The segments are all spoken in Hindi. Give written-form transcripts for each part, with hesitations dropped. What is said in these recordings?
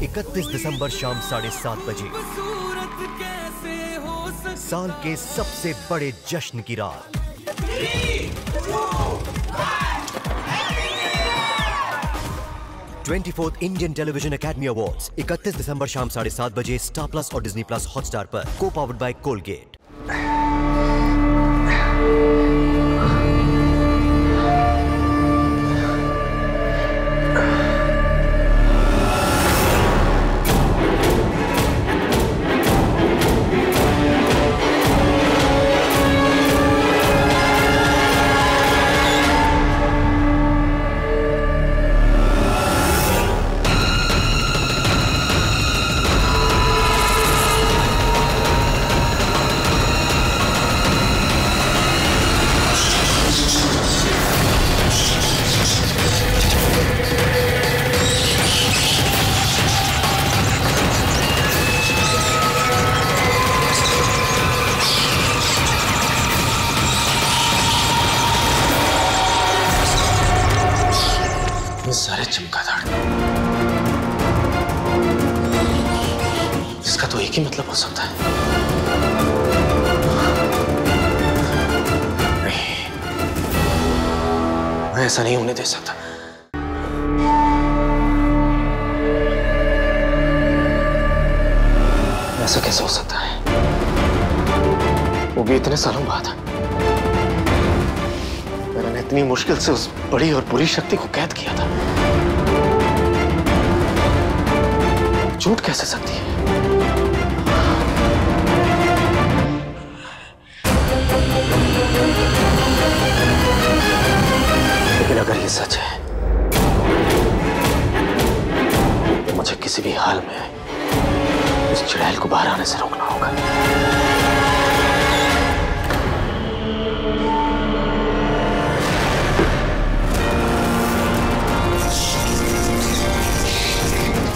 31 दिसंबर शाम 7:30 बजे। साल के सबसे बड़े जश्न की रात। 24th Indian television academy awards 31 दिसंबर शाम 7:30 बजे स्टार प्लस और डिज्नी प्लस हॉटस्टार पर। को पावर्ड बाय कोलगेट। सारे चमगादड़, इसका तो एक ही मतलब हो सकता है। नहीं, मैं ऐसा नहीं होने दे सकता। ऐसा कैसे हो सकता है? वो भी इतने सालों बाद। मैंने इतनी मुश्किल से उस बड़ी और बुरी शक्ति को कैद किया था। झूठ कैसे सकती है? लेकिन अगर ये सच है तो मुझे किसी भी हाल में उस चुड़ैल को बाहर आने से रोकना होगा।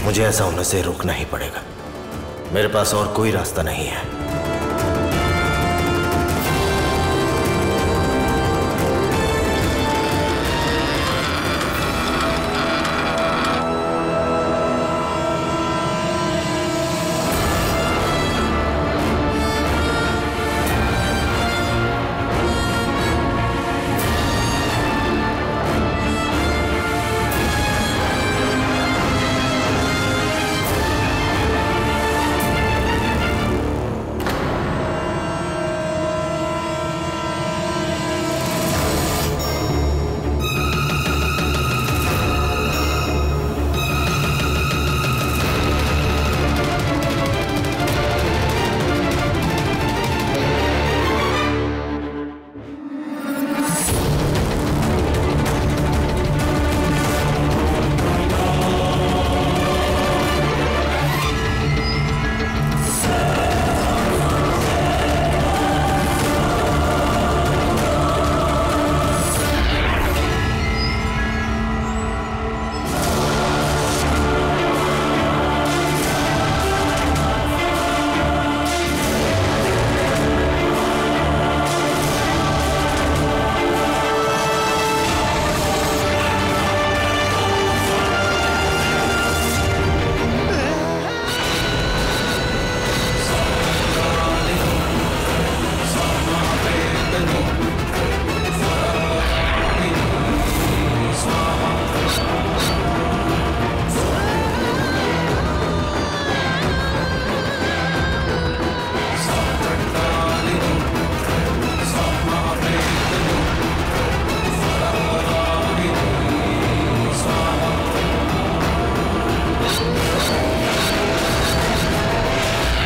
मुझे ऐसा होने से रोकना ही पड़ेगा। मेरे पास और कोई रास्ता नहीं है।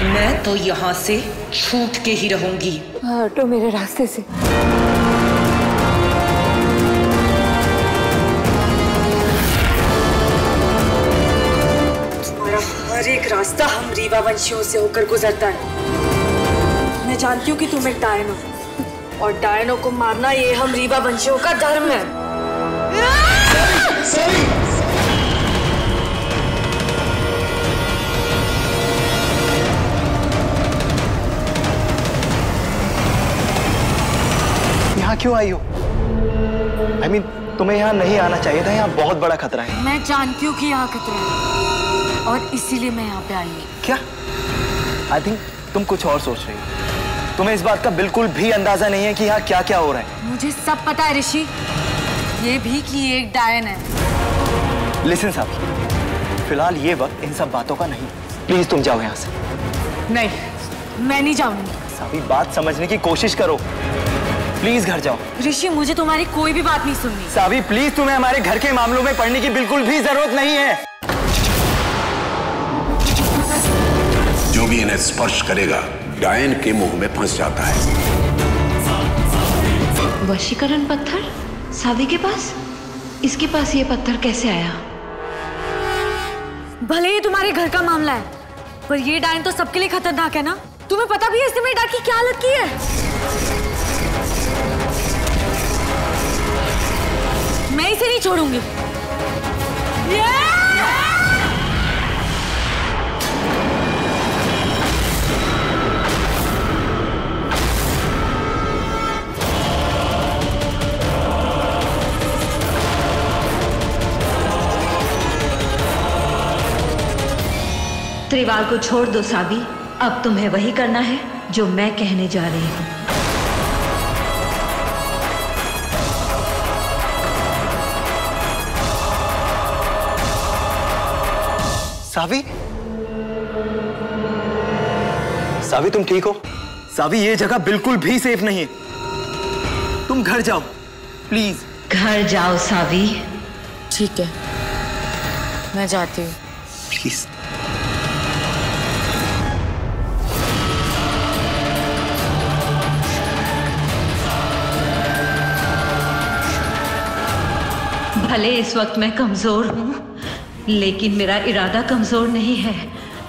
मैं तो यहाँ से छूट के ही रहूंगी। हटो मेरे रास्ते से। तुम्हारा हर एक रास्ता हम रीवा वंशियों से होकर गुजरता है। मैं जानती हूँ कि तुम एक डायन हो और डायनों को मारना ये हम रीवा वंशियों का धर्म है। यहाँ क्यों आई हो? I mean, तुम्हें यहाँ नहीं आना चाहिए था। यहाँ बहुत बड़ा खतरा है। मैं जानती हूँ कि यहाँ खतरा है। और इसीलिए मैं यहाँ पे आई हूँ। क्या? आई थिंक तुम कुछ और सोच रही हो। तुम्हें इस बात का बिल्कुल भी अंदाजा नहीं है कि यहाँ क्या क्या हो रहा है। मुझे सब पता है ऋषि, ये भी कि ये एक डायन है। लिसन साहब, फिलहाल ये वक्त इन सब बातों का नहीं। प्लीज तुम जाओ यहाँ से। नहीं, मैं नहीं जाऊंगी। सावी, बात समझने की कोशिश करो। प्लीज घर जाओ। ऋषि, मुझे तुम्हारी कोई भी बात नहीं सुननी। सावी प्लीज, तुम्हें हमारे घर के मामलों में पड़ने की बिल्कुल भी जरूरत नहीं है। जो भी इन्हें स्पर्श करेगा डायन के मुंह में फंस जाता है। वशीकरण पत्थर सावी के पास? इसके पास ये पत्थर कैसे आया? भले ही तुम्हारे घर का मामला है, पर ये डायन तो सबके लिए खतरनाक है ना। तुम्हें पता भी है इसने मेरी डाक की क्या हालत की है? मैं इसे नहीं छोड़ूंगी। त्रिवाल को छोड़ दो सावी, अब तुम्हें वही करना है जो मैं कहने जा रही हूँ। सावी? सावी तुम ठीक हो? सावी ये जगह बिल्कुल भी सेफ नहीं है। तुम घर जाओ प्लीज। घर जाओ सावी। ठीक है, मैं जाती हूँ। प्लीज। भले इस वक्त मैं कमजोर हूँ, लेकिन मेरा इरादा कमजोर नहीं है।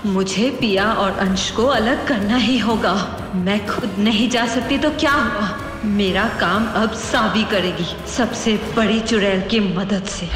मुझे पिया और अंश को अलग करना ही होगा। मैं खुद नहीं जा सकती तो क्या हुआ? मेरा काम अब सावी करेगी, सबसे बड़ी चुड़ैल की मदद से।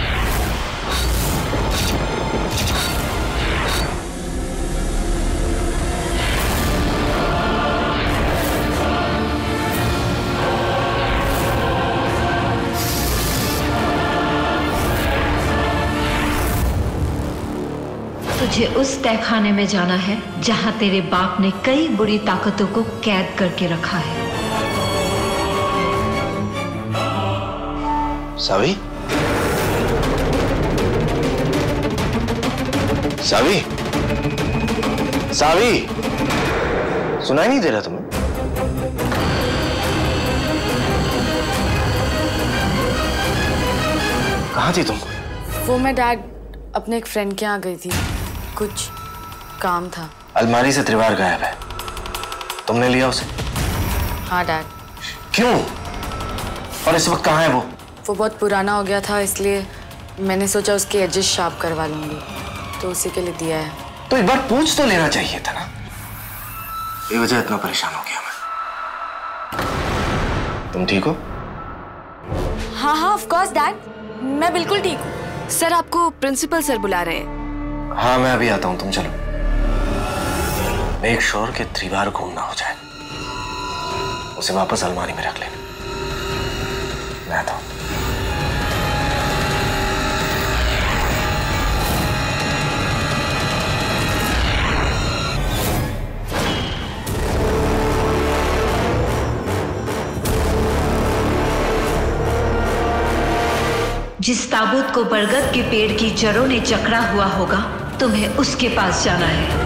तुझे उस तहखाने में जाना है जहां तेरे बाप ने कई बुरी ताकतों को कैद करके रखा है। सावी? सावी? सावी? सुनाई नहीं दे रहा तुम्हें? कहाँ थी तुम? वो मैं डैड अपने एक फ्रेंड के यहाँ गई थी, कुछ काम था। अलमारी से त्रिवार गायब है, तुमने लिया उसे? हाँ डैड। क्यों? और इस वक्त कहाँ है वो? वो बहुत पुराना हो गया था, इसलिए मैंने सोचा उसके एजेस शार्प करवा लूंगी, तो उसी के लिए दिया है। तो एक बार पूछ तो लेना चाहिए था ना। ये वजह इतना परेशान हो गया मैं। तुम ठीक हो? हाँ हाँ ऑफ कोर्स डैड, मैं बिल्कुल ठीक हूँ। सर आपको प्रिंसिपल सर बुला रहे हैं। हाँ मैं अभी आता हूँ, तुम चलो। मेक श्योर कि त्रिवार गुम ना हो जाए। उसे वापस अलमारी में रख लेना। मैं आता हूँ। जिस ताबूत को बरगद के पेड़ की जड़ों ने जकड़ा हुआ होगा, तुम्हें उसके पास जाना है।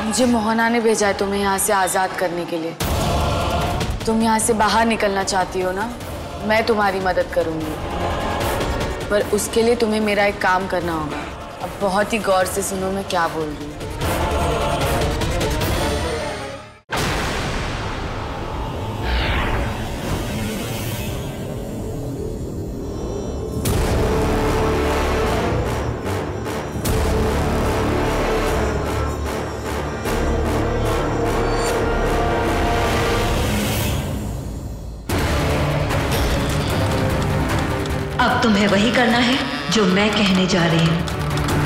मुझे मोहना ने भेजा है तुम्हें यहाँ से आजाद करने के लिए। तुम यहाँ से बाहर निकलना चाहती हो ना? मैं तुम्हारी मदद करूंगी, पर उसके लिए तुम्हें मेरा एक काम करना होगा। अब बहुत ही गौर से सुनो मैं क्या बोल रही हूँ। अब तुम्हें वही करना है जो मैं कहने जा रही हूँ।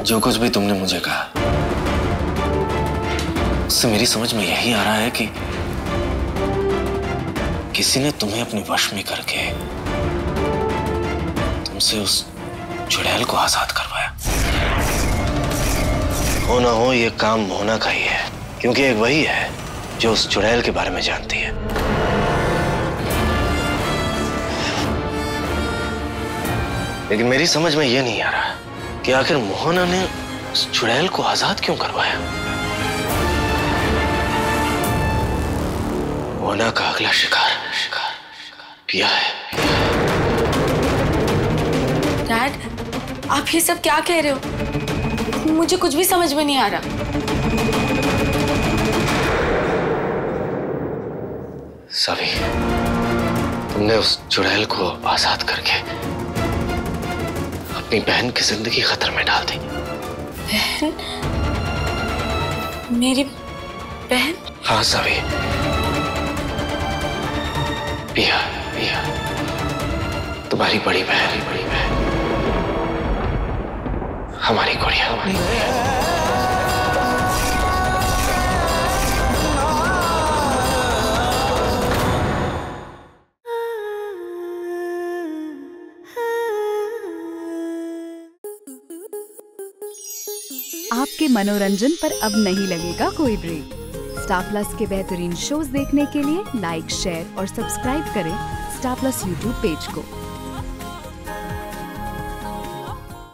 जो कुछ भी तुमने मुझे कहा उससे मेरी समझ में यही आ रहा है कि किसी ने तुम्हें अपने वश में करके तुमसे उस चुड़ैल को आजाद करवाया। हो ना हो ये काम मोना का ही है, क्योंकि एक वही है जो उस चुड़ैल के बारे में जानती है। लेकिन मेरी समझ में यह नहीं आ रहा कि आखिर मोहना ने उस चुड़ैल को आजाद क्यों करवाया। मोहना का अगला शिकार पिया है। डैड, आप ये सब क्या कह रहे हो? मुझे कुछ भी समझ में नहीं आ रहा। सावी, तुमने उस चुड़ैल को आजाद करके अपनी बहन की जिंदगी खतरे में डाल दी। बहन? मेरी बहन? हाँ सावी, पिया तुम्हारी बड़ी बहन हमारी गुड़िया। आपके मनोरंजन पर अब नहीं लगेगा कोई ब्रेक। स्टार प्लस के बेहतरीन शोज देखने के लिए लाइक, शेयर और सब्सक्राइब करें स्टार प्लस यूट्यूब पेज को।